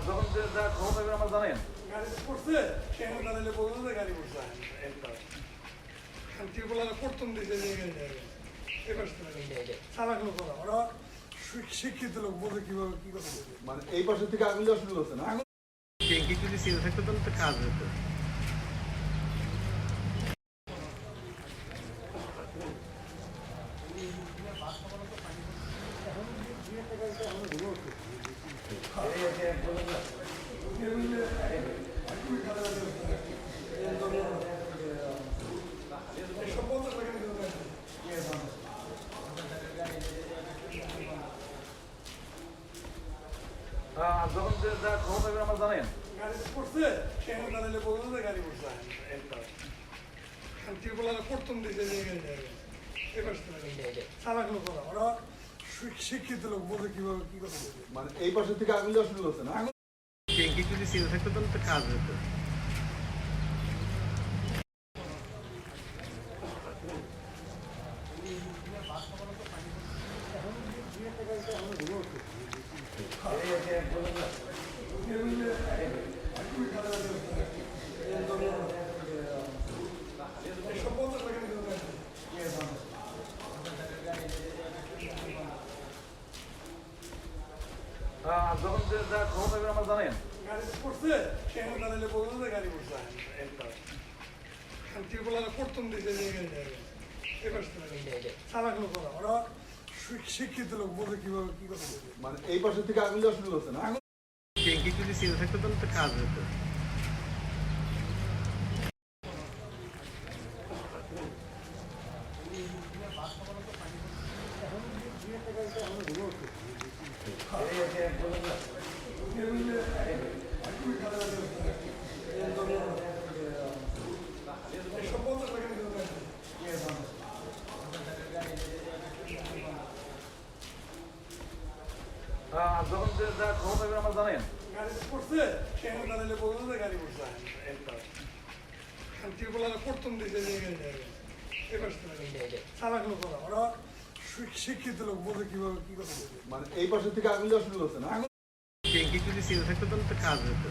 যখন যা খবর পাইবেন আমার জানেন গাড়ি পড়ছে সেখানে দাঁড়ালে বললো যে গাড়ি পড়ছে ত্রিপুরা প্রথম দিকে নিয়ে গেলে এবার চালাক লোক ওরা শিক্ষিত লোক বলতে কিভাবে কি কথা বলবে মানে এই পাশে থেকে আগুন দেওয়া শুরু করছে না ট্যাঙ্কি যদি সিল থাকতো তাহলে তো কাজ হতো। যখন যা খবর পাইবেন আমার জানেন গাড়ি পড়ছে সেখানে দাঁড়ালে বললো যে গাড়ি পড়ছে ত্রিপুরা প্রথম দিকে নিয়ে গেলে এবার চালাক লোক ওরা শিক্ষিত লোক বলতে কিভাবে কি কথা বলবে মানে এই পাশে থেকে আগুন দেওয়া শুরু করছে না ট্যাঙ্কি যদি সিল থাকতো তাহলে তো কাজ হতো। যখন যা খবর পাইবেন আমার জানেন গাড়ি পড়ছে সেখানে দাঁড়ালে বললো যে গাড়ি পড়ছে ত্রিপুরা প্রথম দিকে নিয়ে গেলে এবার চালাক লোক ওরা শিক্ষিত লোক বলতে কিভাবে কি কথা বলবে মানে এই পাশে থেকে আগুন দেওয়া শুরু করছে না ট্যাঙ্কি যদি সিল থাকতো তাহলে তো কাজ হতো। যখন যা খবর পাইবেন আমার জানেন গাড়ি পড়ছে সেখানে দাঁড়ালে বললো যে গাড়ি পড়ছে ত্রিপুরা প্রথম দিকে নিয়ে গেলে এবার চালাক লোক ওরা শিক্ষিত লোক বলতে কিভাবে কি কথা বলবে মানে এই পাশে থেকে আগুন দেওয়া শুরু করছে না ট্যাঙ্কি যদি সিল থাকতো তাহলে তো কাজ হতো।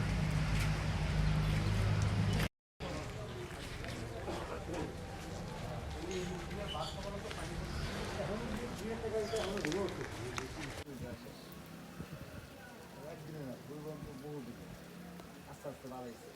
আস্তে আস্তে বাড়াইছে